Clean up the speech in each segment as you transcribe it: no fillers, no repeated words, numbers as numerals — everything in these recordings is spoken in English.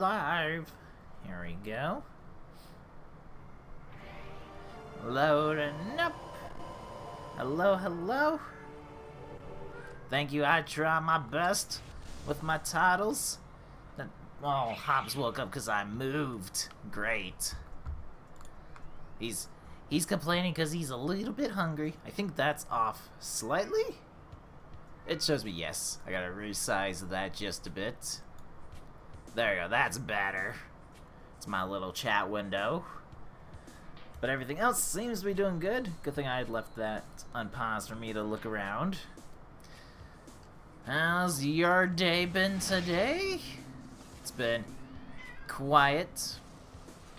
Live. Here we go. Loading up. Hello, hello. Thank you. I try my best with my titles. Oh, Hobbs woke up because I moved. Great. He's complaining because he's a little bit hungry. I think that's off slightly. It shows me yes. I gotta resize that just a bit. There you go, that's better. It's my little chat window. But everything else seems to be doing good. Good thing I had left that unpaused for me to look around. How's your day been today? It's been quiet.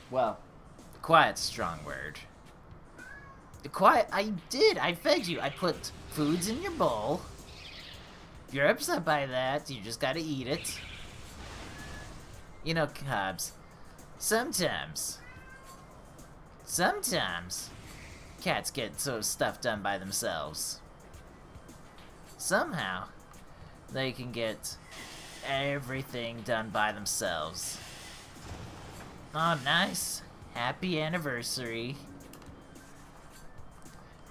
Well, quiet's a strong word. Quiet, I fed you. I put foods in your bowl. If you're upset by that, you just gotta eat it. You know, Cubs, sometimes cats get so stuff done by themselves. Somehow, they can get everything done by themselves. Oh, nice. Happy anniversary.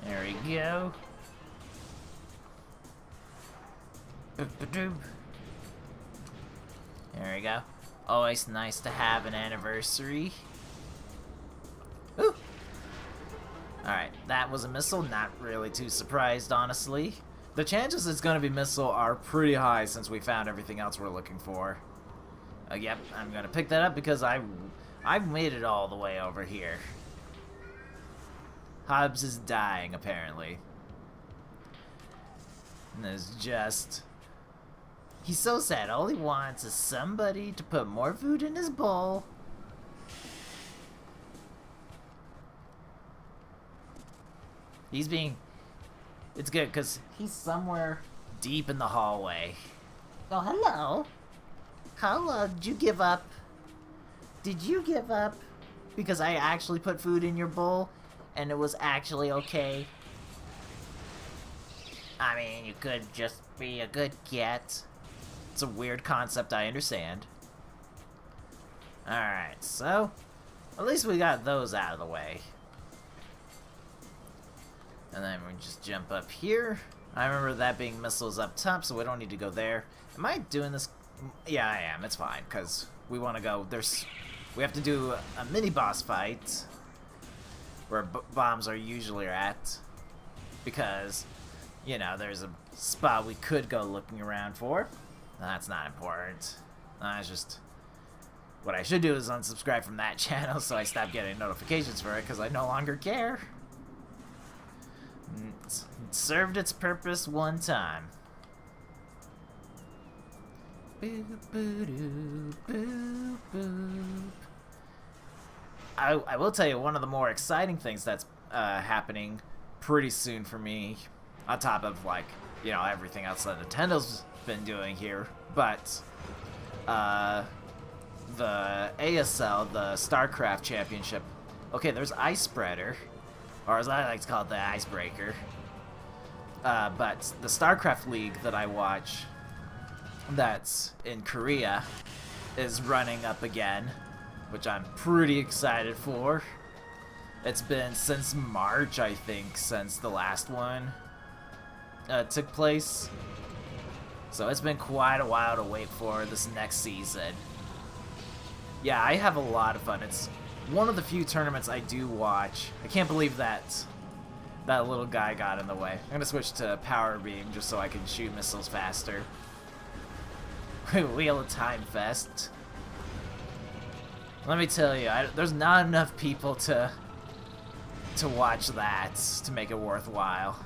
There we go. There we go. Always nice to have an anniversary. Ooh. Alright, that was a missile. Not really too surprised, honestly. The chances it's going to be missile are pretty high since we found everything else we're looking for. Yep, I'm going to pick that up because I've made it all the way over here. Hobbs is dying, apparently. And there's just... He's so sad. All he wants is somebody to put more food in his bowl. He's being... It's good, because he's somewhere deep in the hallway. Oh, hello. How, did you give up? Did you give up? Because I actually put food in your bowl, and it was actually okay. I mean, you could just be a good cat. It's a weird concept, I understand. Alright, so at least we got those out of the way. And then we just jump up here. I remember that being missiles up top, so we don't need to go there. Am I doing this? Yeah, I am. It's fine, because we want to go. We have to do a mini-boss fight where bombs are usually at. Because, you know, there's a spot we could go looking around for. That's not important. It's just... What I should do is unsubscribe from that channel so I stop getting notifications for it, because I no longer care. It served its purpose one time. Boop, boop, boop, boop. I will tell you one of the more exciting things that's happening pretty soon for me, on top of, like, you know, everything else that Nintendo's been doing here, but the ASL, the StarCraft Championship. Okay, there's Ice Spreader, or as I like to call it, the Icebreaker. But the StarCraft League that I watch, that's in Korea, is running up again, which I'm pretty excited for. It's been since March, I think, since the last one took place. So it's been quite a while to wait for this next season. Yeah, I have a lot of fun. It's one of the few tournaments I do watch. I can't believe that little guy got in the way. I'm gonna switch to Power Beam just so I can shoot missiles faster. Wheel of Time Fest. Let me tell you, there's not enough people to watch that to make it worthwhile.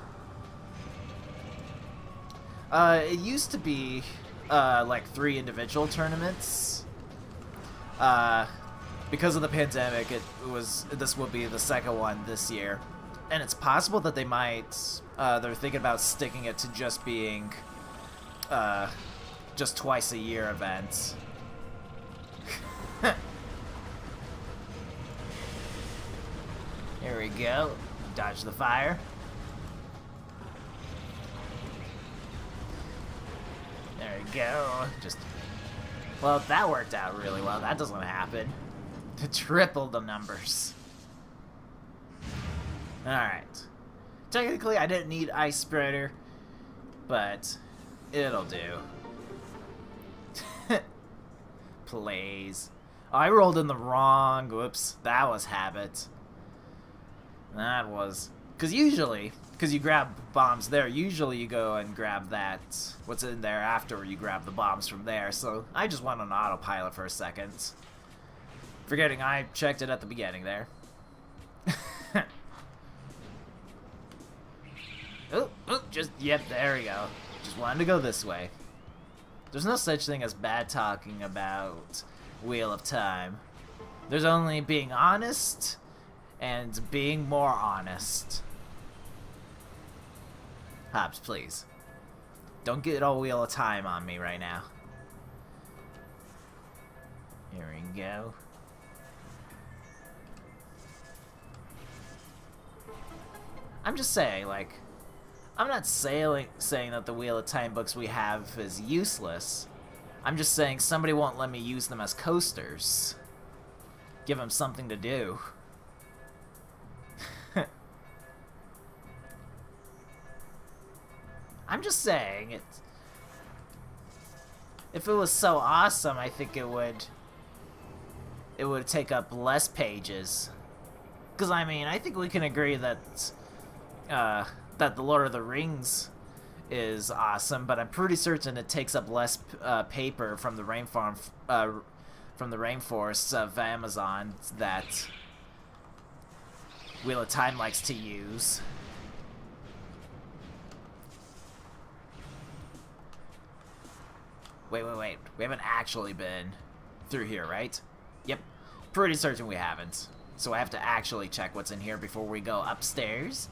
It used to be, like 3 individual tournaments. Because of the pandemic, this will be the second one this year. And it's possible that they might, they're thinking about sticking it to just being, just twice a year events. Here we go. Dodge the fire. There we go. Just Well, that worked out really well. That doesn't happen. To triple the numbers. Alright. Technically, I didn't need Ice Spreader, but it'll do. Please. Oh, I rolled in the wrong... Whoops. That was habit. That was... Because usually... Because you grab bombs there, usually you go and grab that... What's in there after you grab the bombs from there. So I just went on autopilot for a second. Forgetting I checked it at the beginning there. Oh, just... Yep, there we go. Just wanted to go this way. There's no such thing as bad talking about Wheel of Time. There's only being honest and being more honest. Hobbs, please. Don't get all Wheel of Time on me right now. Here we go. I'm just saying, like... I'm not saying that the Wheel of Time books we have is useless. I'm just saying somebody won't let me use them as coasters. Give them something to do. I'm just saying, if it was so awesome, I think it would take up less pages. Because, I mean, I think we can agree that, that The Lord of the Rings is awesome, but I'm pretty certain it takes up less paper from the rainforests of Amazon that Wheel of Time likes to use. Wait. We haven't actually been through here, right? Yep. Pretty certain we haven't. So I have to actually check what's in here before we go upstairs.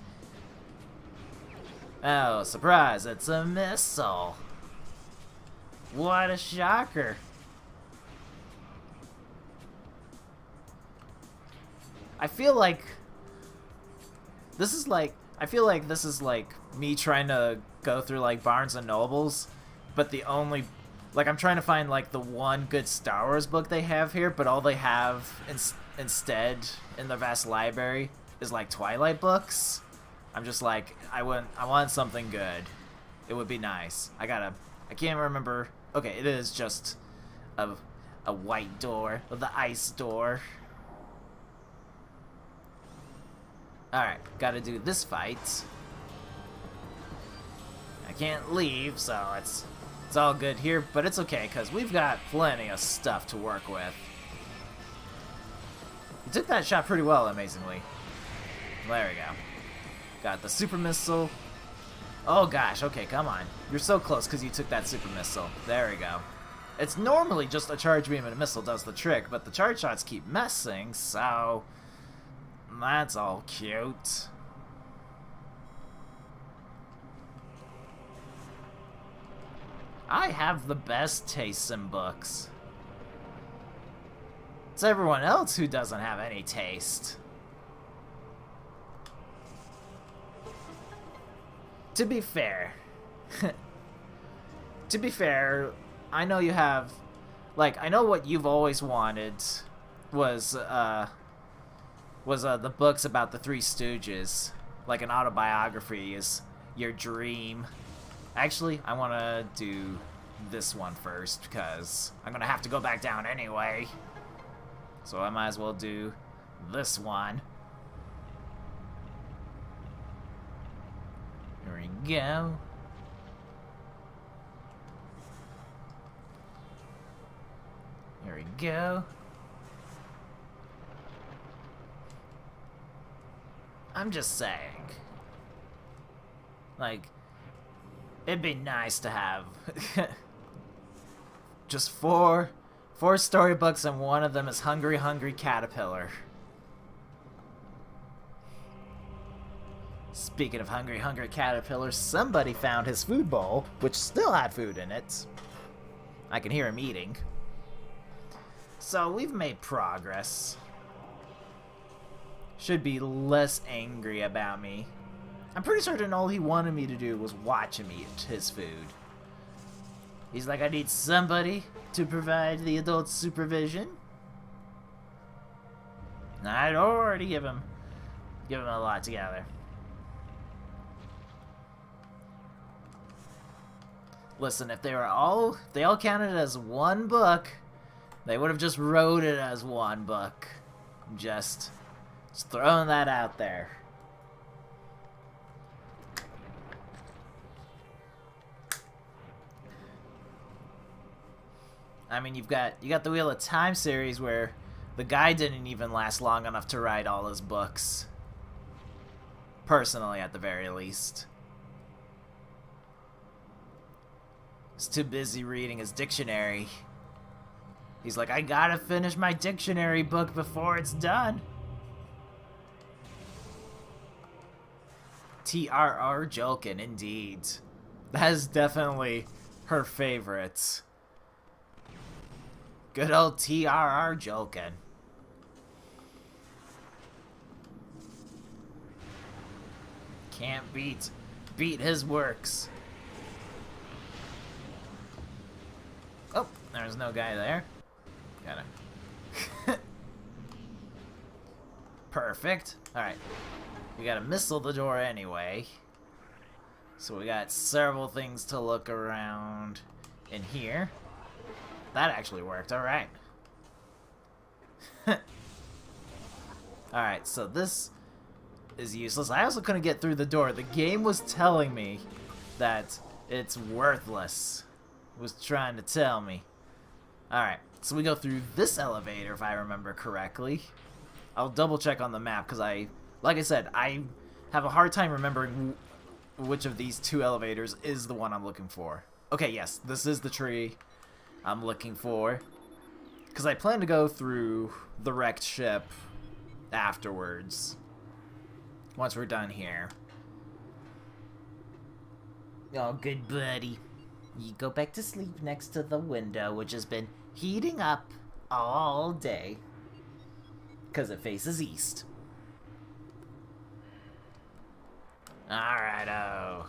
Oh, surprise, it's a missile. What a shocker. I feel like this is like me trying to go through like Barnes and Nobles, but the only I'm trying to find like the one good Star Wars book they have here, but all they have instead in the vast library is like Twilight books. I'm just like, I want something good. It would be nice. I can't remember. Okay, it is just a white door, the ice door. Alright, gotta do this fight. I can't leave, so it's all good here, but it's okay, because we've got plenty of stuff to work with. You took that shot pretty well, amazingly. There we go. Got the super missile. Oh gosh, okay, come on. You're so close because you took that super missile. There we go. It's normally just a charge beam and a missile does the trick, but the charge shots keep messing, so that's all cute. I have the best tastes in books. It's everyone else who doesn't have any taste. To be fair, I know you have, I know what you've always wanted was the books about the Three Stooges, like an autobiography is your dream. Actually, I want to do this one first, because I'm going to have to go back down anyway. So I might as well do this one. Here we go. Here we go. I'm just saying. It'd be nice to have just four storybooks, and one of them is Hungry Hungry Caterpillar. Speaking of Hungry Hungry Caterpillar, somebody found his food bowl, which still had food in it. I can hear him eating. So we've made progress. Should be less angry about me. I'm pretty certain all he wanted me to do was watch him eat his food. He's like, I need somebody to provide the adult supervision. And I'd already give him a lot together. Listen, if they all counted as one book, they would have just wrote it as one book. Just throwing that out there. I mean, you got the Wheel of Time series where the guy didn't even last long enough to write all his books. Personally, at the very least. He's too busy reading his dictionary. He's like, I gotta finish my dictionary book before it's done. T.R.R. Jolkin, indeed. That is definitely her favorite. Good old T.R.R. Jolkin. Can't beat his works. Oh, there's no guy there. Gotta. Perfect. Alright. We gotta missile the door anyway. So we got several things to look around in here. That actually worked, alright. Alright, so this is useless. I also couldn't get through the door. The game was telling me that it's worthless. It was trying to tell me. Alright, so we go through this elevator if I remember correctly. I'll double check on the map because like I said, I have a hard time remembering which of these two elevators is the one I'm looking for. Okay, yes, this is the tree I'm looking for. Because I plan to go through the wrecked ship afterwards. Once we're done here. Oh, good buddy. You go back to sleep next to the window, which has been heating up all day. Because it faces east. Alrighto.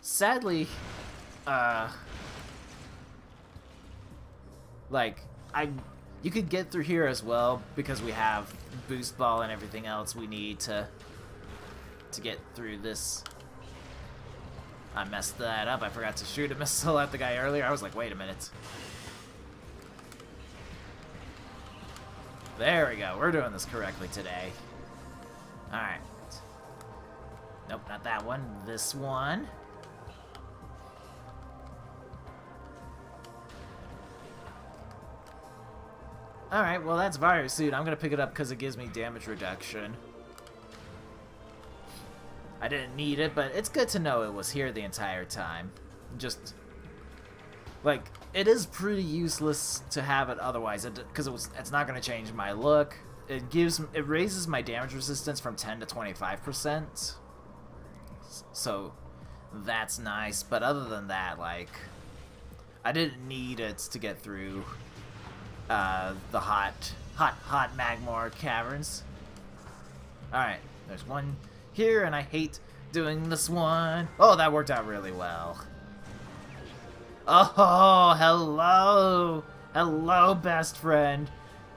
Sadly, you could get through here as well because we have boost ball and everything else we need to get through this. I messed that up. I forgot to shoot a missile at the guy earlier. I was like, wait a minute. There we go. We're doing this correctly today. Alright. Nope, not that one. This one. Alright, well that's Virus Suit. I'm gonna pick it up because it gives me damage reduction. I didn't need it, but it's good to know it was here the entire time. Just, like, it is pretty useless to have it otherwise, because it's not gonna change my look. It raises my damage resistance from 10 to 25%. So that's nice, but other than that, like, I didn't need it to get through the hot Magmor caverns. Alright, there's one here, and I hate doing this one. Oh, that worked out really well. Oh, hello! Hello, best friend.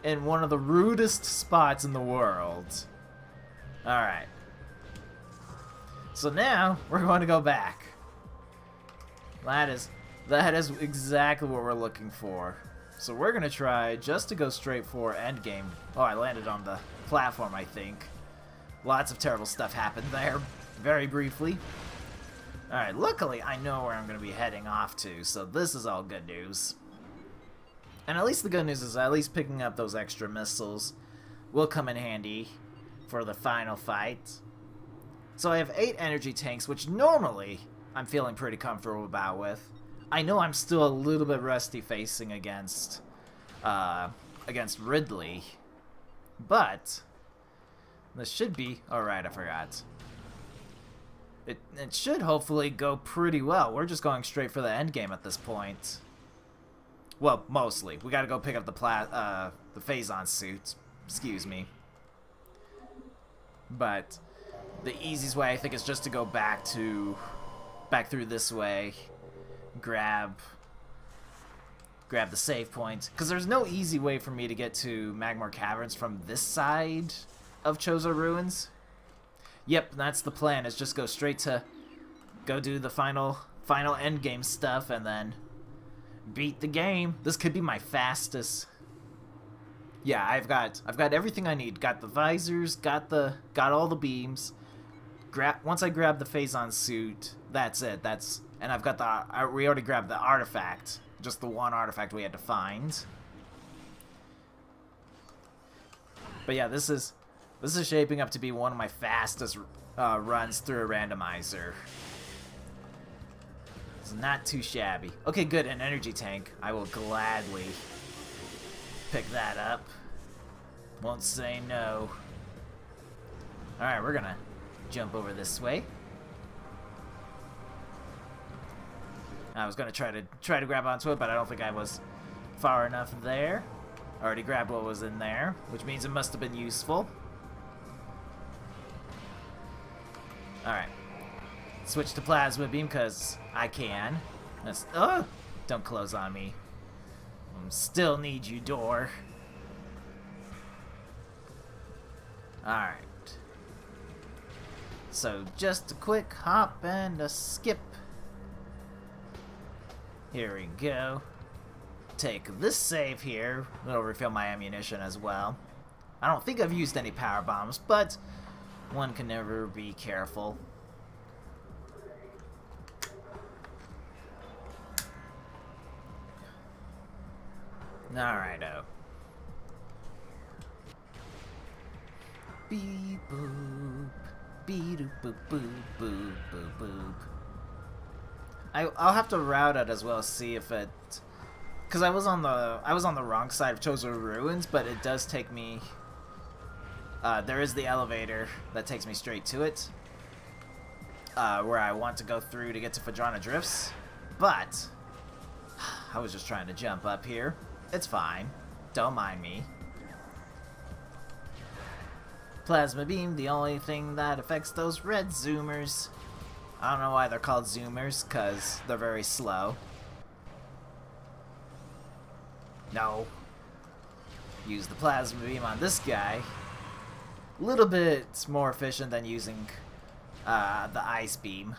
In one of the rudest spots in the world. Alright. So now, we're going to go back. That is exactly what we're looking for. So we're going to try just to go straight for endgame. Oh, I landed on the platform, I think. Lots of terrible stuff happened there, very briefly. Alright, luckily I know where I'm going to be heading off to, so this is all good news. And at least the good news is at least picking up those extra missiles will come in handy for the final fight. So I have 8 energy tanks, which normally I'm feeling pretty comfortable about with. I know I'm still a little bit rusty facing against Ridley, but this should be alright. I forgot. It should hopefully go pretty well. We're just going straight for the end game at this point. Well, mostly. We gotta go pick up the Phazon suit. Excuse me. But the easiest way, I think, is just to go back through this way grab the save point, because there's no easy way for me to get to Magmore Caverns from this side of Chozo Ruins. Yep, that's the plan, is just go straight to go do the final end game stuff and then beat the game. This could be my fastest. Yeah, I've got everything I need. Got the visors, got all the beams. Once I grab the Phazon suit, that's it. And I've got we already grabbed the artifact. Just the one artifact we had to find. But yeah, this is shaping up to be one of my fastest runs through a randomizer. It's not too shabby. Okay, good, an energy tank. I will gladly pick that up. Won't say no. Alright, we're gonna jump over this way. I was gonna try to grab onto it, but I don't think I was far enough there. Already grabbed what was in there, which means it must have been useful. Alright. Switch to Plasma Beam, because I can. Oh! Don't close on me. Still need you, door. Alright. So, just a quick hop and a skip. Here we go. Take this save here. It'll refill my ammunition as well. I don't think I've used any power bombs, but one can never be careful. Alrighto. Beep boop. Beep doop boop boop boop boop boop. I'll have to route it as well, see if it, because I was on the wrong side of Chozo Ruins, but it does take me. There is the elevator that takes me straight to it, where I want to go through to get to Phadrana Drifts, but I was just trying to jump up here. It's fine, don't mind me. Plasma Beam, the only thing that affects those red zoomers. I don't know why they're called zoomers, because they're very slow. No. Use the Plasma Beam on this guy. A little bit more efficient than using the Ice Beam.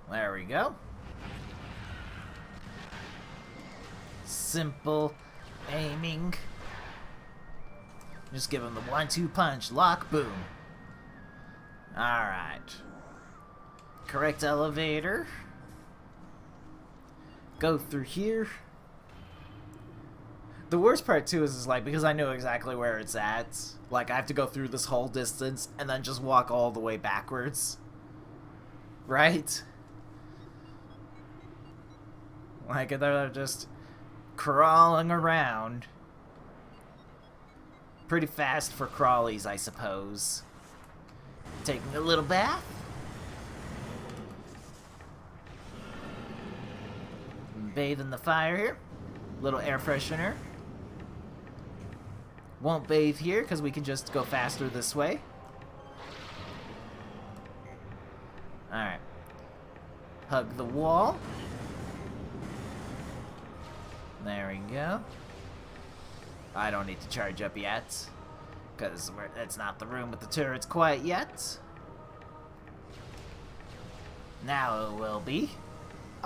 There we go. Simple aiming. Just give him the 1-2 punch, lock, boom. Alright. Correct elevator. Go through here. The worst part too is like, because I know exactly where it's at, like I have to go through this whole distance and then just walk all the way backwards. Right? Like they're just crawling around. Pretty fast for crawlies, I suppose. Taking a little bath. Bathe in the fire here. Little air freshener. Won't bathe here because we can just go faster this way. Alright. Hug the wall. There we go. I don't need to charge up yet, because it's not the room with the turrets quite yet. Now it will be.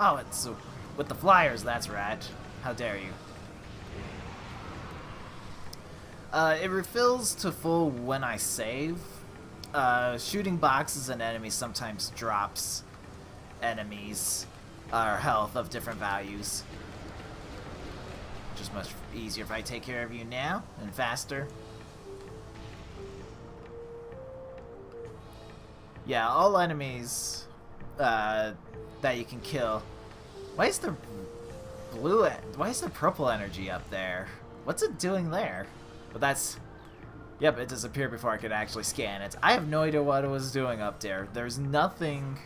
Oh, it's with the flyers, that's right. How dare you. It refills to full when I save. Shooting boxes and enemies sometimes drops enemies or health of different values. Just much easier if I take care of you now and faster. Yeah, all enemies that you can kill. Why is there why is there purple energy up there? What's it doing there? But that's, yep, it disappeared before I could actually scan it. I have no idea what it was doing up there. There's nothing,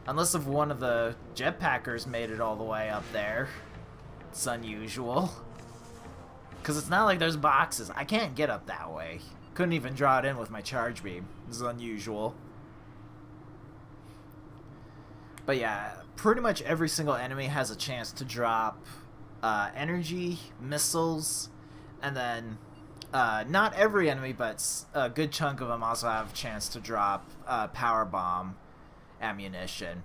unless if one of the jetpackers made it all the way up there. It's unusual. Because it's not like there's boxes. I can't get up that way. Couldn't even draw it in with my charge beam. This is unusual. But yeah, pretty much every single enemy has a chance to drop energy, missiles, and then not every enemy, but a good chunk of them also have a chance to drop power bomb ammunition.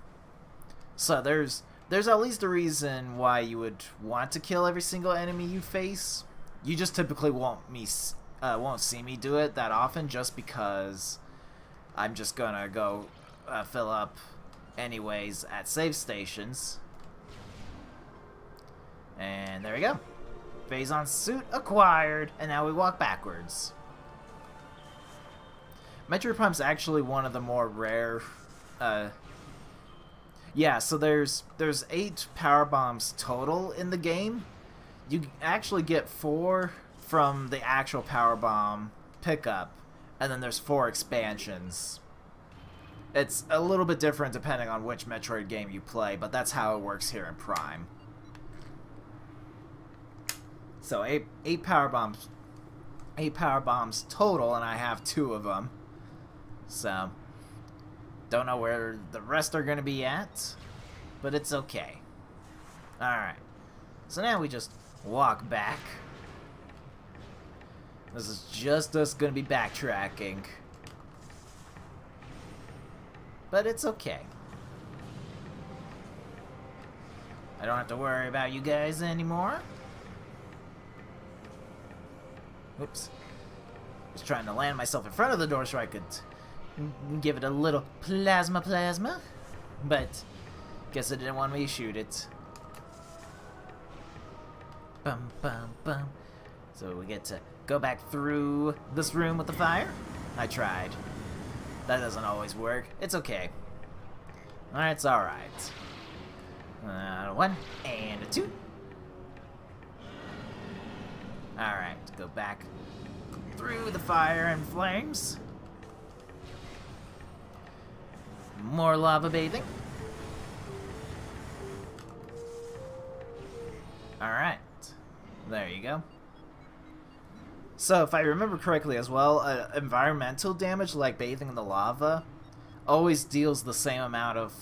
So there's at least a reason why you would want to kill every single enemy you face. You just typically won't see me do it that often, just because I'm just gonna go fill up anyways at save stations. And there we go. Phazon suit acquired, and now we walk backwards. Metroid Prime's actually one of the more rare. Yeah, so there's 8 power bombs total in the game. You actually get 4 from the actual power bomb pickup, and then there's 4 expansions. It's a little bit different depending on which Metroid game you play, but that's how it works here in Prime. So 8 power bombs, 8 power bombs total, and I have 2 of them. So don't know where the rest are gonna be at, but it's okay. All right. So now we just walk back. This is just us gonna be backtracking, but it's okay. I don't have to worry about you guys anymore. Oops. Just trying to land myself in front of the door so I could give it a little plasma. But guess it didn't want me to shoot it. Bum bum bum. So we get to go back through this room with the fire. I tried. That doesn't always work. It's okay. Alright, it's alright. 1 and a 2. Alright, go back through the fire and flames. More lava bathing. Alright, there you go. So, if I remember correctly as well, environmental damage like bathing in the lava always deals the same amount of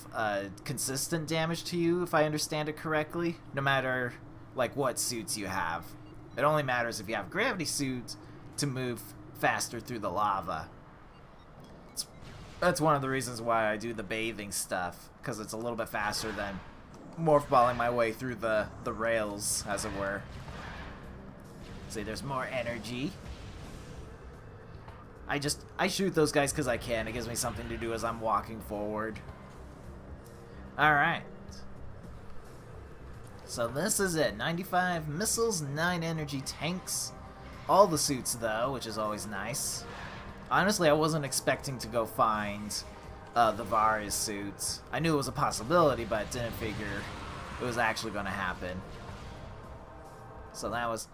consistent damage to you, if I understand it correctly, no matter like what suits you have. It only matters if you have gravity suits to move faster through the lava. That's one of the reasons why I do the bathing stuff, because it's a little bit faster than morph balling my way through the rails, as it were. See, there's more energy. I shoot those guys because I can. It gives me something to do as I'm walking forward. Alright. So this is it. 95 missiles, 9 energy tanks. All the suits, though, which is always nice. Honestly, I wasn't expecting to go find the Vari's suits. I knew it was a possibility, but didn't figure it was actually going to happen. So that was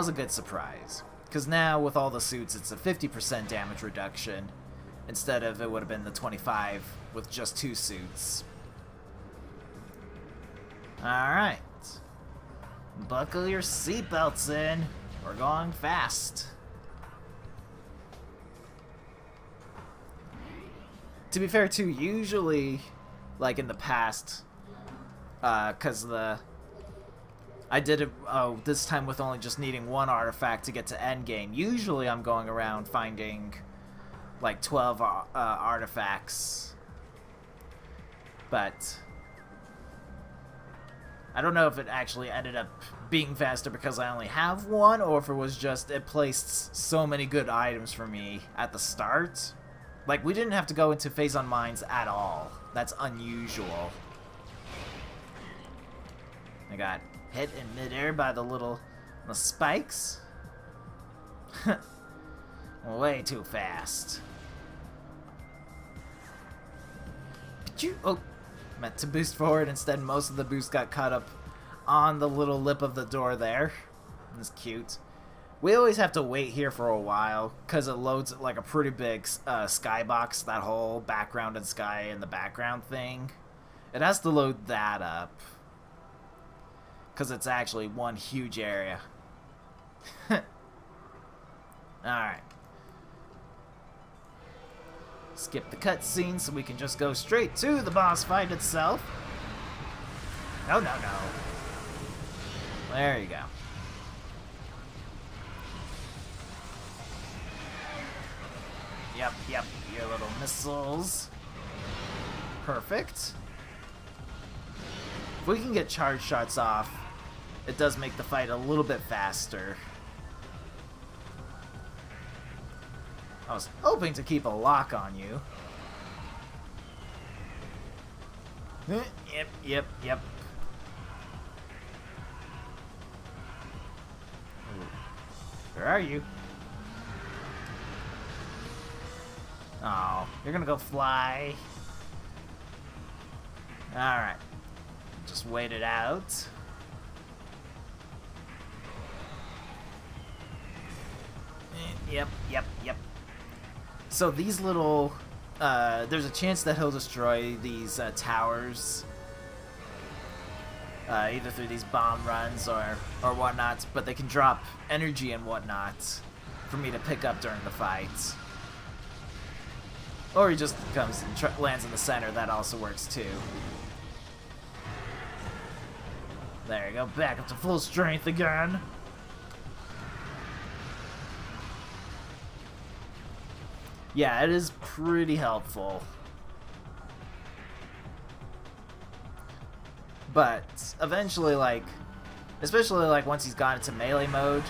a good surprise. Because now, with all the suits, it's a 50% damage reduction, instead of it would have been the 25 with just 2 suits. Alright. Buckle your seatbelts in. We're going fast. To be fair, too, usually, like in the past, because I did it this time with only just needing 1 artifact to get to endgame. Usually I'm going around finding like 12 artifacts. But I don't know if it actually ended up being faster because I only have 1, or if it was just it placed so many good items for me at the start. Like, we didn't have to go into Phazon Mines at all. That's unusual. I got hit in midair by the spikes. Way too fast. Oh, meant to boost forward. Instead, most of the boost got caught up on the little lip of the door there. It's cute. We always have to wait here for a while because it loads like a pretty big skybox, that whole background and sky in the background thing. It has to load that up because it's actually one huge area. Alright. Skip the cutscene so we can just go straight to the boss fight itself. No, no, no. There you go. Yep, yep, your little missiles. Perfect. If we can get charge shots off, it does make the fight a little bit faster. I was hoping to keep a lock on you. Yep, yep, yep. Where are you? Oh, you're gonna go fly. Alright. Just wait it out. Yep, yep, yep. So these little... there's a chance that he'll destroy these towers. Either through these bomb runs or whatnot. But they can drop energy and whatnot for me to pick up during the fight. Or he just comes and lands in the center. That also works too. There you go. Back up to full strength again. Yeah, it is pretty helpful. But eventually, like, especially like once he's gone into melee mode,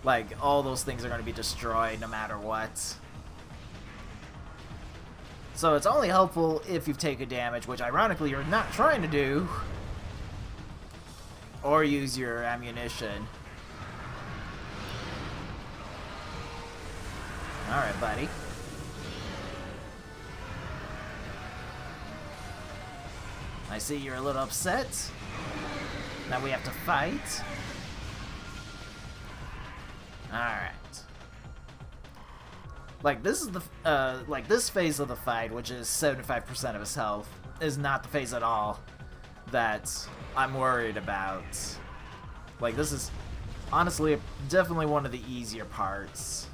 like all those things are going to be destroyed no matter what. So it's only helpful if you've taken damage, which ironically you're not trying to do. Or use your ammunition. Alright, buddy. I see you're a little upset. Now we have to fight. Alright. Like, this is the, like, this phase of the fight, which is 75% of his health, is not the phase at all that I'm worried about. Like, this is, honestly, definitely one of the easier parts.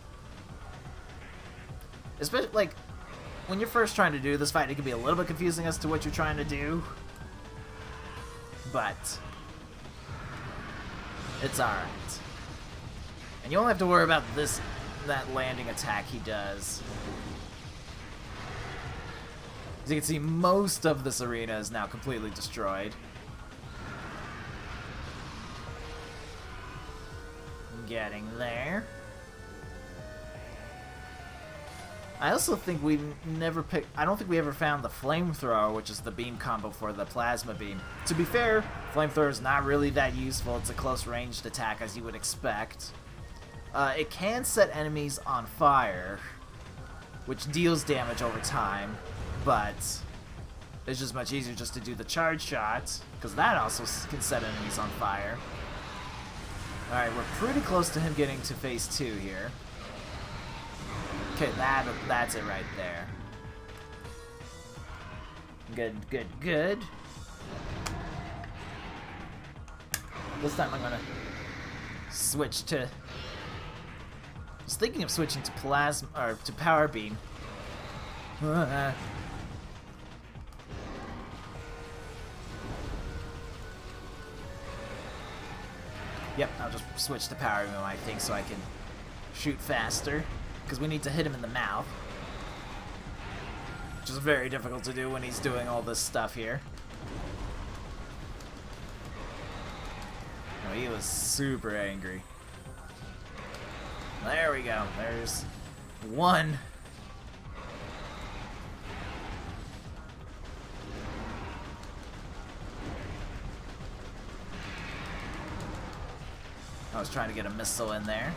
Especially, like, when you're first trying to do this fight, it can be a little bit confusing as to what you're trying to do. But it's alright. And you only have to worry about that landing attack he does. As you can see, most of this arena is now completely destroyed. Getting there. I also think we never picked... I don't think we ever found the flamethrower, which is the beam combo for the plasma beam. To be fair, flamethrower is not really that useful. It's a close-ranged attack, as you would expect. It can set enemies on fire, which deals damage over time, but it's just much easier just to do the charge shot, because that also can set enemies on fire. Alright, we're pretty close to him getting to phase 2 here. Okay, that's it right there. Good, good, good. This time I'm gonna switch to... I was thinking of switching to plasma, or to power beam. Yep, I'll just switch to power beam, I think, so I can shoot faster. Because we need to hit him in the mouth. Which is very difficult to do when he's doing all this stuff here. Oh, he was super angry. There we go. There's one. I was trying to get a missile in there,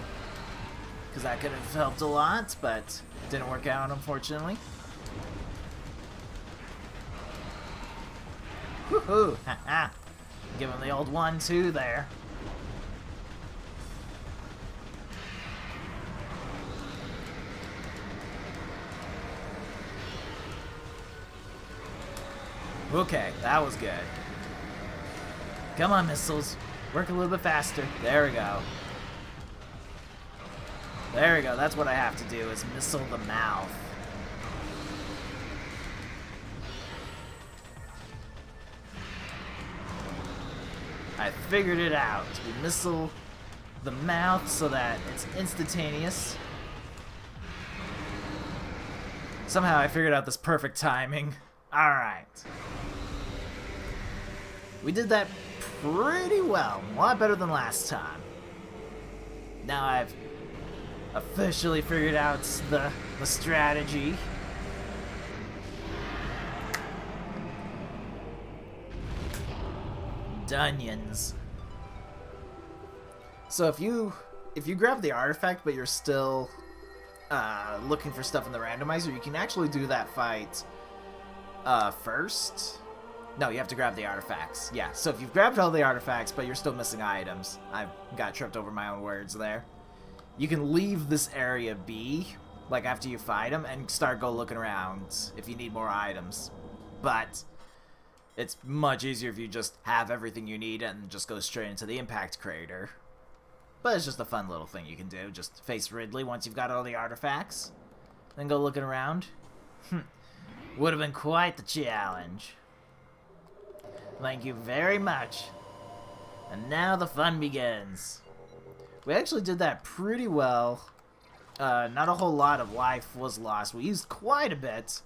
because that could have helped a lot, but didn't work out, unfortunately. Woohoo! Haha! Give him the old 1-2 there. Okay, that was good. Come on, missiles. Work a little bit faster. There we go. There we go. That's what I have to do, is missile the mouth. I figured it out. We missile the mouth so that it's instantaneous. Somehow I figured out this perfect timing. Alright. We did that pretty well. A lot better than last time. Now I've officially figured out the strategy. Dunions. So if you grab the artifact but you're still looking for stuff in the randomizer, you can actually do that fight first. No, you have to grab the artifacts. Yeah, so if you've grabbed all the artifacts but you're still missing items, I got tripped over my own words there. You can leave this area be, like after you fight them, and go looking around if you need more items. But it's much easier if you just have everything you need and just go straight into the impact crater. But it's just a fun little thing you can do. Just face Ridley once you've got all the artifacts. Then go looking around. Would have been quite the challenge. Thank you very much. And now the fun begins. We actually did that pretty well. Not a whole lot of life was lost. We used quite a bit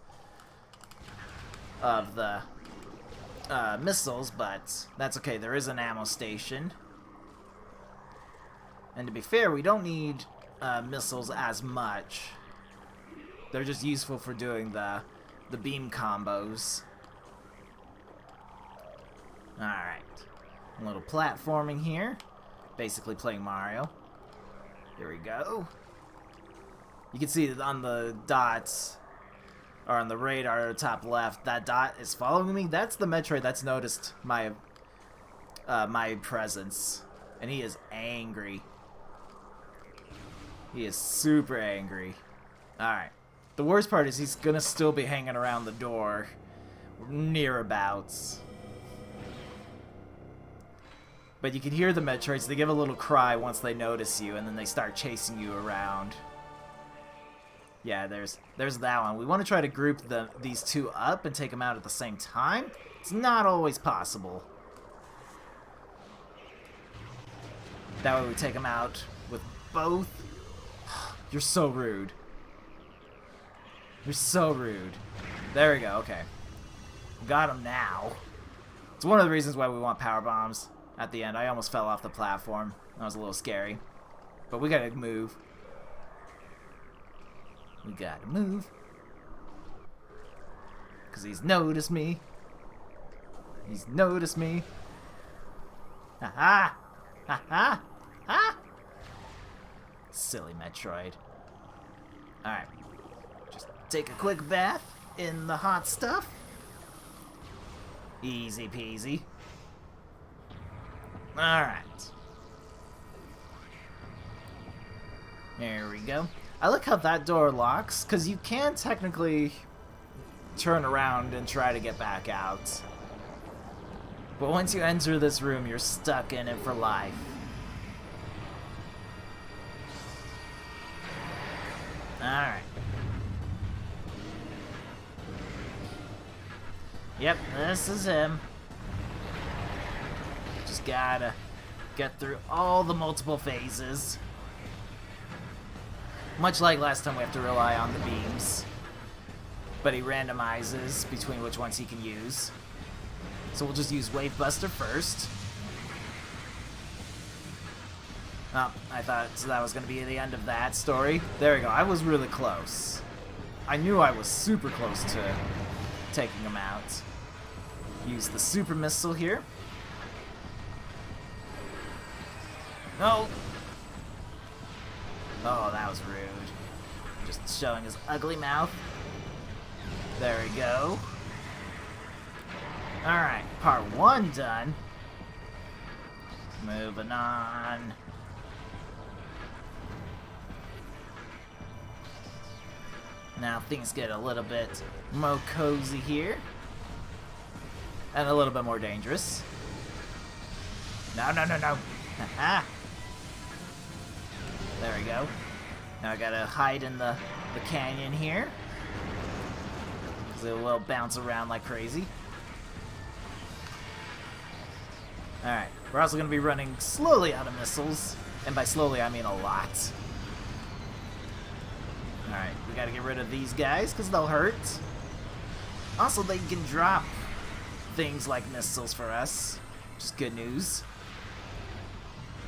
of the missiles, but that's okay. There is an ammo station. And to be fair, we don't need missiles as much. They're just useful for doing the beam combos. Alright. A little platforming here. Basically playing Mario. Here we go. You can see that on the dots, or on the radar top left, that dot is following me. That's the Metroid that's noticed my my presence. And he is angry. He is super angry. Alright. The worst part is he's gonna still be hanging around the door. Nearabouts. But you can hear the Metroids. They give a little cry once they notice you, and then they start chasing you around. Yeah, there's that one. We want to try to group these two up and take them out at the same time. It's not always possible. That way we take them out with both. You're so rude. You're so rude. There we go, okay. Got him now. It's one of the reasons why we want power bombs at the end. I almost fell off the platform. That was a little scary. But we gotta move. We gotta move. Because he's noticed me. He's noticed me. Ha ha! Ha ha! Ha! Silly Metroid. Alright. Just take a quick bath in the hot stuff. Easy peasy. Alright. There we go. I like how that door locks, because you can technically turn around and try to get back out. But once you enter this room, you're stuck in it for life. Alright. Yep, this is him. Just gotta get through all the multiple phases. Much like last time, we have to rely on the beams. But he randomizes between which ones he can use. So we'll just use Wave Buster first. Oh, I thought that was going to be the end of that story. There we go. I was really close. I knew I was super close to taking him out. Use the super missile here. No! Oh, that was rude. Just showing his ugly mouth. There we go. Alright, part 1 done. Moving on. Now things get a little bit more cozy here. And a little bit more dangerous. No, no, no, no. Haha. There we go. Now I gotta hide in the canyon here. Because it will bounce around like crazy. Alright, we're also going to be running slowly out of missiles. And by slowly, I mean a lot. Alright, we gotta get rid of these guys, because they'll hurt. Also, they can drop things like missiles for us, which is good news.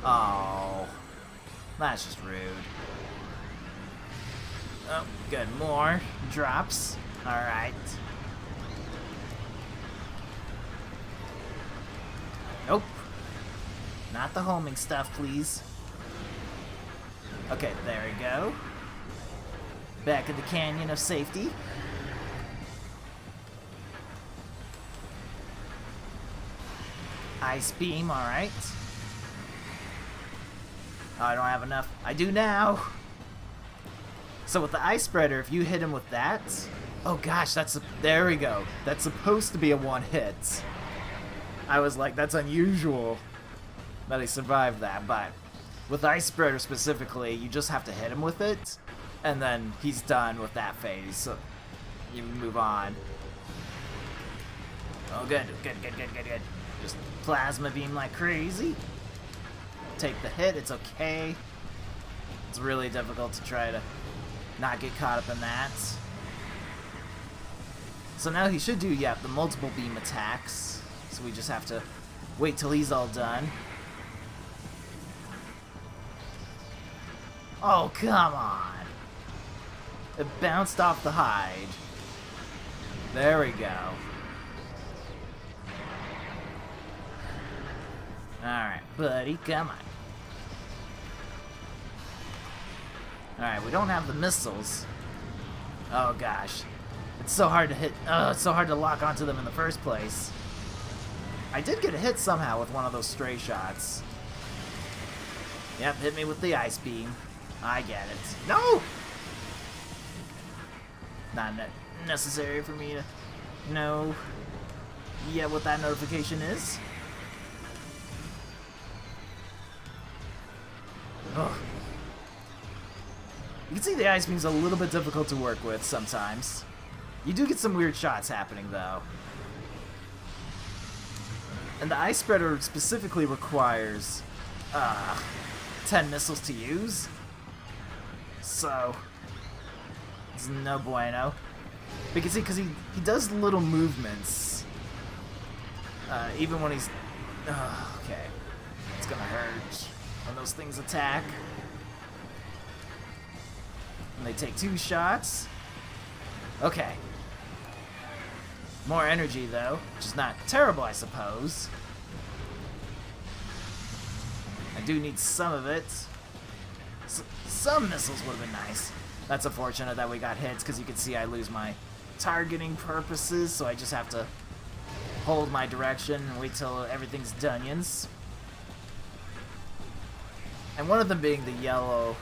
Oh, that's just rude. Oh, good, more drops. Alright. Nope. Not the homing stuff, please. Okay, there we go. Back in the canyon of safety. Ice beam, alright. Oh, I don't have enough. I do now! So with the ice spreader, if you hit him with that... Oh gosh, there we go. That's supposed to be a one hit. I was like, that's unusual that he survived that, but... With Ice Spreader specifically, you just have to hit him with it, and then he's done with that phase, so you move on. Oh, good. Just plasma beam like crazy. Take the hit, it's okay. It's really difficult to try to not get caught up in that. So now he should do, the multiple beam attacks. So we just have to wait till he's all done. Oh, come on. It bounced off the hide. There we go. Alright, buddy, come on. Alright, we don't have the missiles. Oh, gosh. It's so hard to hit. It's so hard to lock onto them in the first place. I did get a hit somehow with one of those stray shots. Yep, hit me with the ice beam. I get it. No! Not necessary for me to know yet what that notification is. Ugh. You can see the ice beam's a little bit difficult to work with sometimes. You do get some weird shots happening though. And the ice spreader specifically requires 10 missiles to use. So, it's no bueno. But you can see, because he does little movements. Even when he's... okay. It's gonna hurt when those things attack. And they take 2 shots. Okay. More energy, though, which is not terrible, I suppose. I do need some of it. Some missiles would have been nice. That's unfortunate that we got hits, because you can see I lose my targeting purposes, so I just have to hold my direction and wait till everything's dunions. And one of them being the yellow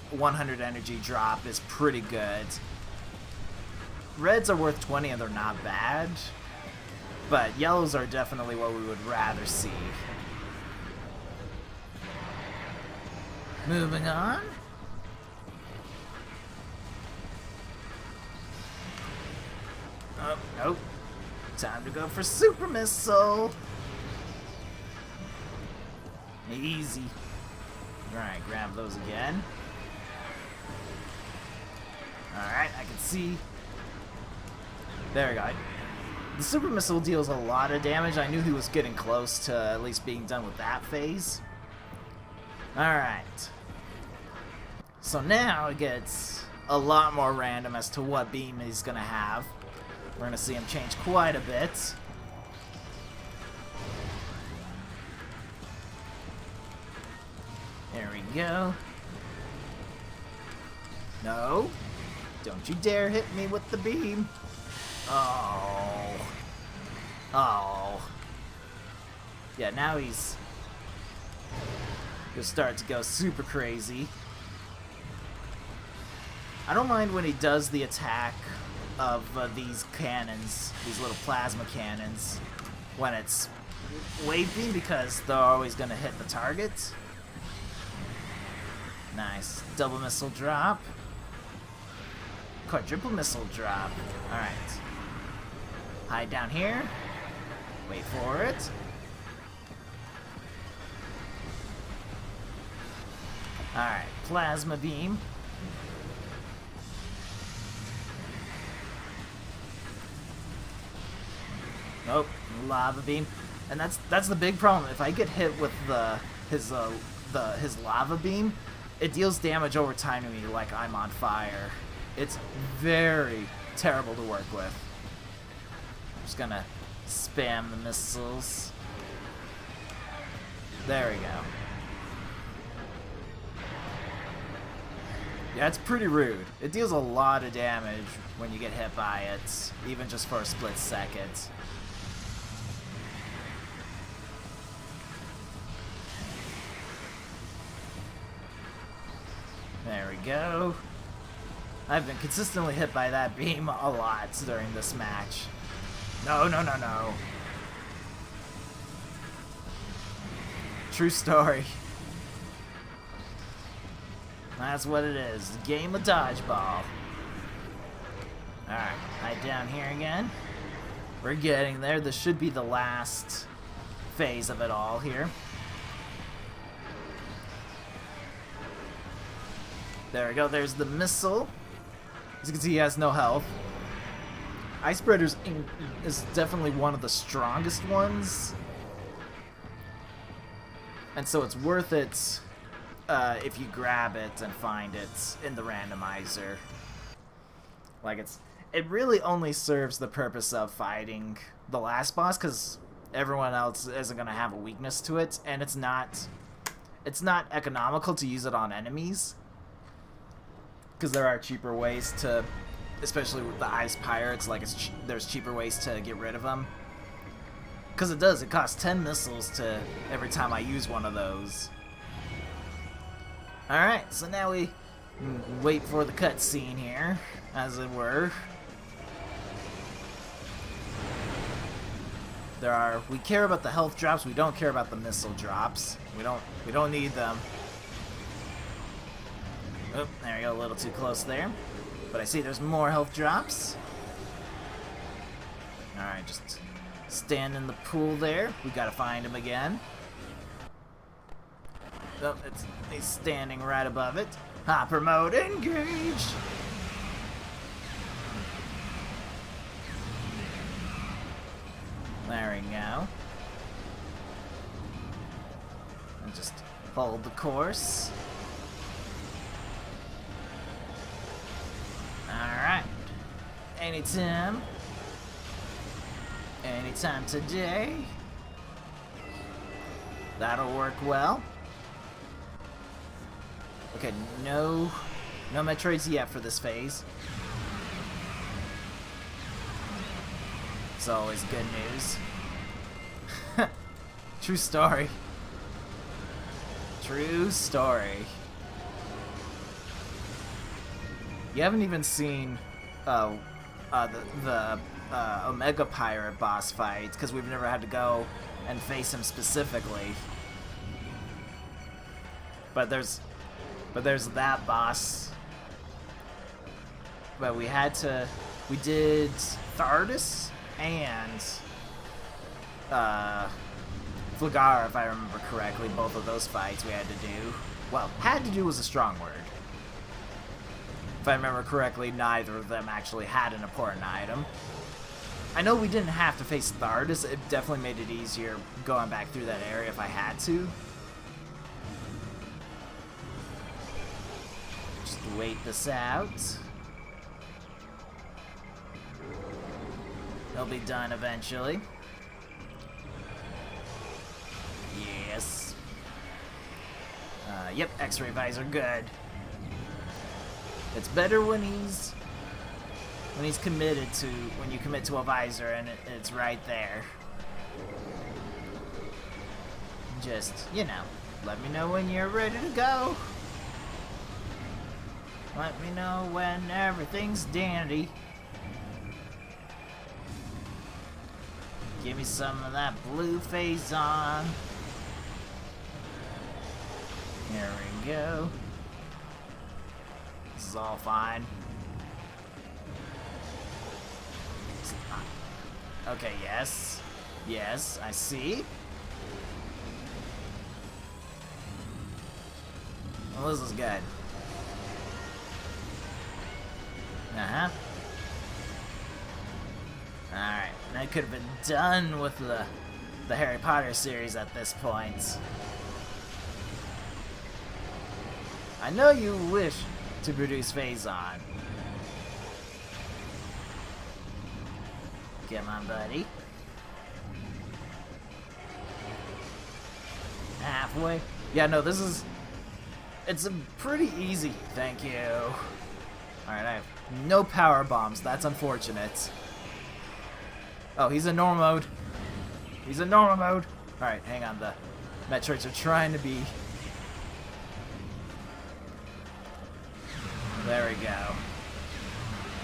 100 energy drop is pretty good. Reds are worth 20 and they're not bad, but yellows are definitely what we would rather see. Moving on. Oh, nope. Time to go for Super Missile. Easy. Alright, grab those again. Alright, I can see. There we go. The Super Missile deals a lot of damage. I knew he was getting close to at least being done with that phase. Alright. So now it gets a lot more random as to what beam he's going to have. We're going to see him change quite a bit. There we go. No. Don't you dare hit me with the beam. Oh. Oh. Yeah, now he's gonna start to go super crazy. I don't mind when he does the attack of these cannons, these little plasma cannons, when it's wave beam, because they're always gonna hit the target. Nice. Double missile drop. Quadruple missile drop. Alright. Hide down here. Wait for it. Alright, plasma beam. Nope, lava beam. And that's the big problem. If I get hit with his lava beam, it deals damage over time to me like I'm on fire. It's very terrible to work with. I'm just gonna spam the missiles. There we go. Yeah, it's pretty rude. It deals a lot of damage when you get hit by it, even just for a split second. There we go. I've been consistently hit by that beam a lot during this match. No, no, no, no. True story. That's what it is. Game of dodgeball. Alright, hide down here again. We're getting there. This should be the last phase of it all here. There we go. There's the missile. As you can see, he has no health. Ice Spreader's is definitely one of the strongest ones. And so it's worth it if you grab it and find it in the randomizer. Like, it really only serves the purpose of fighting the last boss, because everyone else isn't going to have a weakness to it, and it's not economical to use it on enemies. Because there are cheaper ways to, especially with the ice pirates, like there's cheaper ways to get rid of them. Because it costs 10 missiles to every time I use one of those. Alright, so now we wait for the cutscene here, as it were. We care about the health drops, we don't care about the missile drops. We don't need them. Oh, there we go, a little too close there. But I see there's more health drops. Alright, just stand in the pool there. We gotta find him again. Oh, he's standing right above it. Hopper mode engaged! There we go. And just hold the course. Alright. Anytime today. That'll work well. Okay, no Metroids yet for this phase. It's always good news. True story. True story. You haven't even seen the Omega Pirate boss fight, because we've never had to go and face him specifically. But there's that boss. But we did Thardus and Flagara, if I remember correctly. Both of those fights we had to do. Well, had to do was a strong word. If I remember correctly, neither of them actually had an important item. I know we didn't have to face Thardus. It definitely made it easier going back through that area if I had to. Just wait this out. He'll be done eventually. Yes. Yep, X-ray visor, good. It's better when he's committed to, when you commit to a visor and it's right there. Just, you know, let me know when you're ready to go. Let me know when everything's dandy. Give me some of that blue phase on. There we go. This is all fine. Okay, yes. Yes, I see. Well, this is good. Uh-huh. Alright, I could have been done with the Harry Potter series at this point. I know you wish to produce Phazon. Come on, buddy. Halfway. Yeah, no, this is... It's a pretty easy, thank you. Alright, I have no power bombs. That's unfortunate. Oh, he's in normal mode. He's in normal mode. Alright, hang on. The Metroids are trying to be... There we go.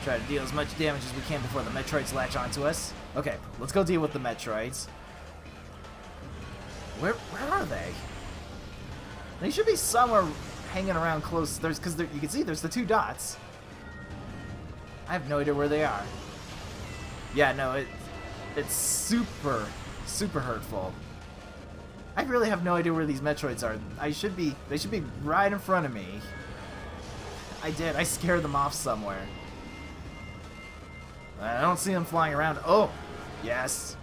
Try to deal as much damage as we can before the Metroids latch onto us. Okay, let's go deal with the Metroids. Where are they? They should be somewhere hanging around close. Because you can see there's the 2 dots. I have no idea where they are. Yeah, no, it's super, super hurtful. I really have no idea where these Metroids are. They should be right in front of me. I did. I scared them off somewhere. I don't see them flying around. Oh, yes.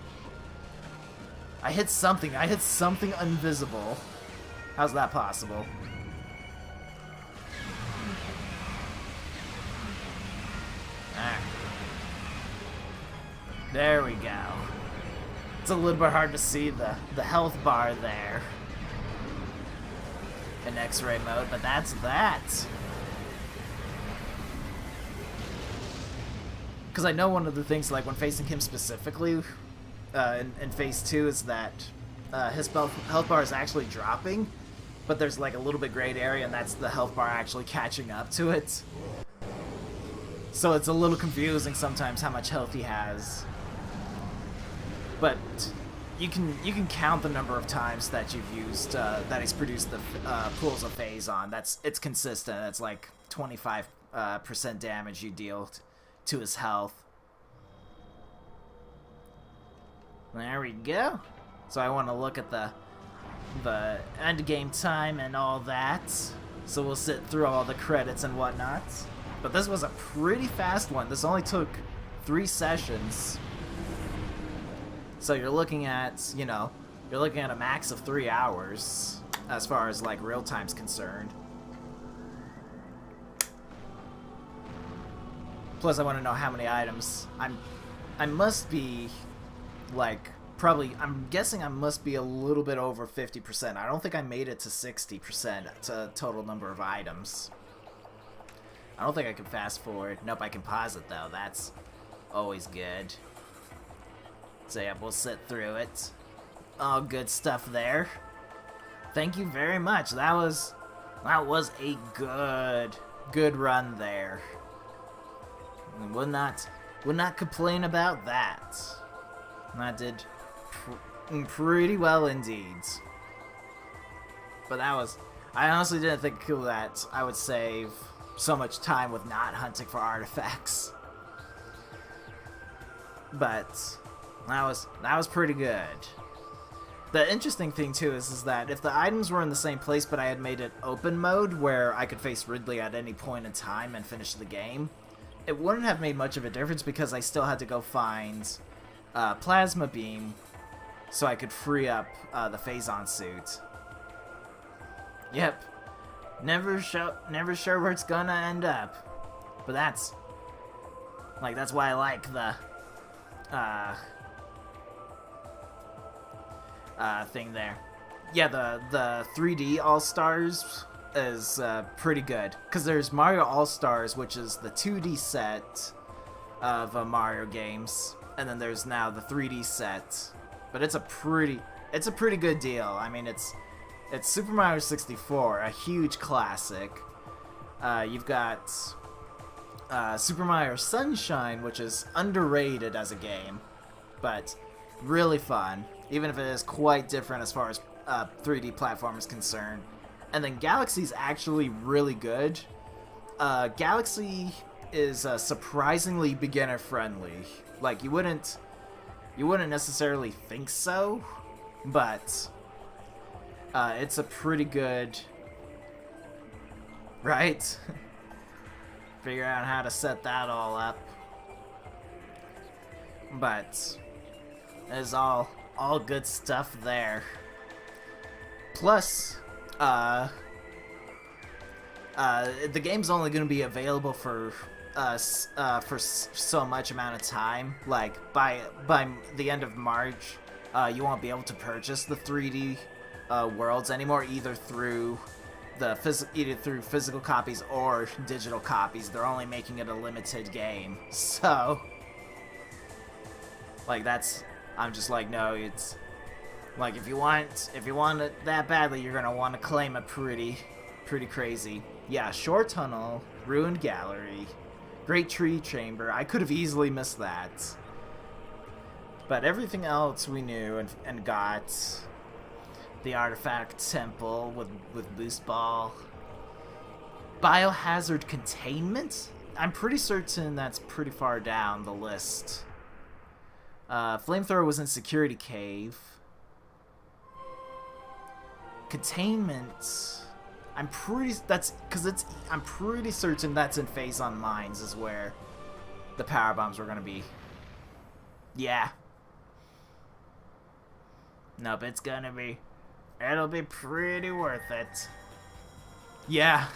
I hit something. I hit something invisible. How's that possible? Alright. There we go. It's a little bit hard to see the health bar there in X-ray mode, but that's that. Because I know one of the things, like when facing him specifically in Phase 2, is that his health bar is actually dropping, but there's like a little bit grayed area, and that's the health bar actually catching up to it. So it's a little confusing sometimes how much health he has. But you can count the number of times that you've used that he's produced the pools of Phazon. It's consistent. It's like 25% damage you deal to his health. There we go. So I want to look at the end game time and all that. So we'll sit through all the credits and whatnot. But this was a pretty fast one. This only took 3 sessions. So you're looking at, you're looking at a max of 3 hours as far as like real time's concerned. Plus I want to know how many items I must be like I'm guessing I must be a little bit over 50%. I don't think I made it to 60% to total number of items. I don't think I can fast forward. Nope, I can pause it though. That's always good. So yeah, we'll sit through it. All good stuff there. Thank you very much. That was a good run there. Would not complain about that. That did pretty well indeed. But I honestly didn't think that I would save so much time with not hunting for artifacts. But that was pretty good. The interesting thing too is that if the items were in the same place but I had made it open mode where I could face Ridley at any point in time and finish the game, it wouldn't have made much of a difference because I still had to go find Plasma Beam so I could free up the Phazon suit. Yep. Never sure where it's gonna end up. But that's why I like the thing there. Yeah, the 3D All-Stars is pretty good. Because there's Mario All-Stars, which is the 2D set of Mario games. And then there's now the 3D set. But it's a pretty good deal. I mean, it's Super Mario 64, a huge classic. You've got Super Mario Sunshine, which is underrated as a game, but really fun, even if it is quite different as far as 3D platform is concerned. And then Galaxy's actually really good. Galaxy is surprisingly beginner-friendly. Like, you wouldn't necessarily think so, but it's a pretty good Right? Figure out how to set that all up. But it's all good stuff there. Plus, the game's only going to be available for so much amount of time. Like by the end of March, you won't be able to purchase the 3D worlds anymore, either through physical copies or digital copies. They're only making it a limited game, so like I'm just like, no, it's like if you want it that badly, you're gonna want to claim it pretty crazy. Yeah, Shore Tunnel, Ruined Gallery, Great Tree Chamber. I could have easily missed that, but everything else we knew and got. The Artifact Temple with Boost Ball. Biohazard Containment? I'm pretty certain that's pretty far down the list. Flamethrower was in Security Cave. Containment. I'm pretty certain that's in Phase on Mines is where the power bombs were gonna be. Yeah. Nope, it'll be pretty worth it. Yeah.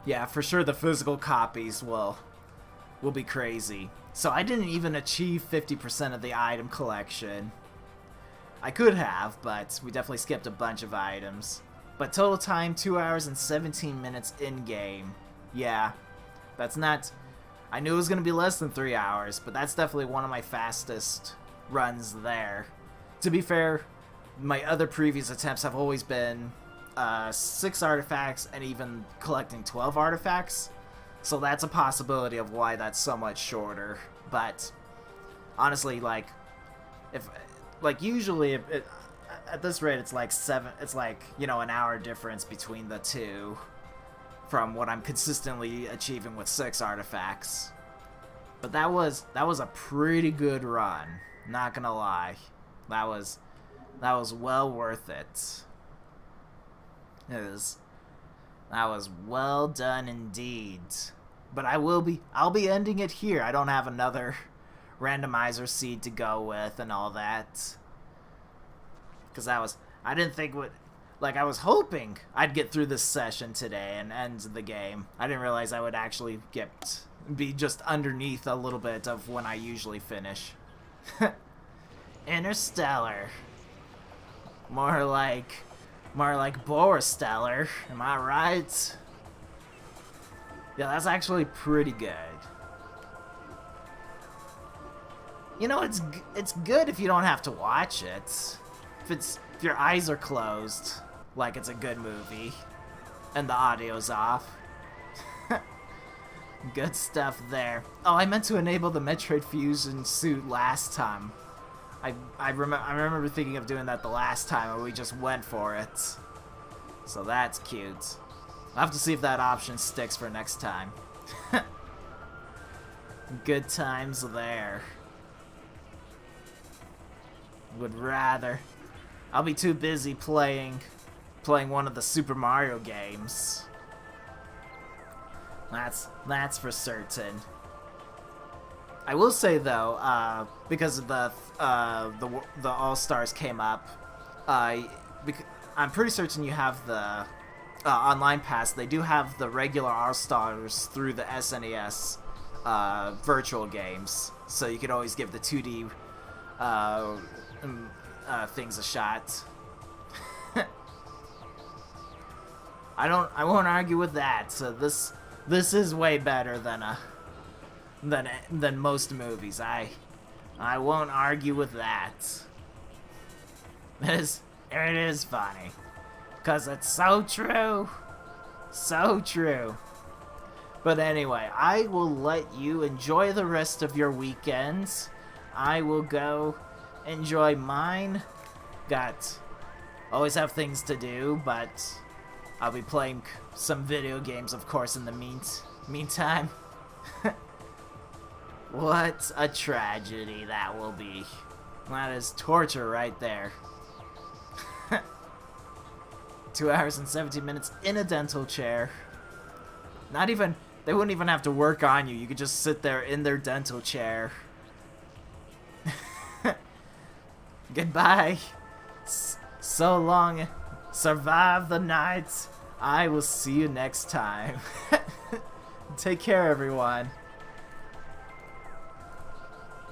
Yeah, for sure the physical copies will be crazy. So I didn't even achieve 50% of the item collection. I could have, but we definitely skipped a bunch of items. But total time, 2 hours and 17 minutes in-game. Yeah, that's not... I knew it was going to be less than 3 hours, but that's definitely one of my fastest runs there. To be fair, my other previous attempts have always been 6 artifacts and even collecting 12 artifacts. So that's a possibility of why that's so much shorter. But honestly, like, usually at this rate, it's like an hour difference between the two from what I'm consistently achieving with 6 artifacts. But that was a pretty good run. Not gonna lie, that was well worth it. That was well done indeed. But I'll be ending it here. I don't have another randomizer seed to go with and all that. Because I didn't think I was hoping I'd get through this session today and end the game. I didn't realize I would actually be just underneath a little bit of when I usually finish. Interstellar. More like Borstellar, am I right? Yeah, that's actually pretty good. You know, it's good if you don't have to watch it. If your eyes are closed, like it's a good movie, and the audio's off. Good stuff there. Oh, I meant to enable the Metroid Fusion suit last time. I remember thinking of doing that the last time, and we just went for it. So that's cute. I'll have to see if that option sticks for next time. Good times there. Would rather. I'll be too busy playing one of the Super Mario games. That's for certain. I will say though, because of the All-Stars came up, I'm pretty certain you have the online pass. They do have the regular All-Stars through the SNES virtual games, so you could always give the 2D things a shot. I won't argue with that. So this is way better than most movies. I won't argue with that. It is funny, 'cause it's so true. So true. But anyway, I will let you enjoy the rest of your weekends. I will go enjoy mine. Always have things to do, but I'll be playing some video games, of course, in the meantime. What a tragedy that will be. That is torture right there. 2 hours and 17 minutes in a dental chair. Not even, they wouldn't even have to work on you. You could just sit there in their dental chair. Goodbye. So long. Survive the night. I will see you next time. Take care, everyone.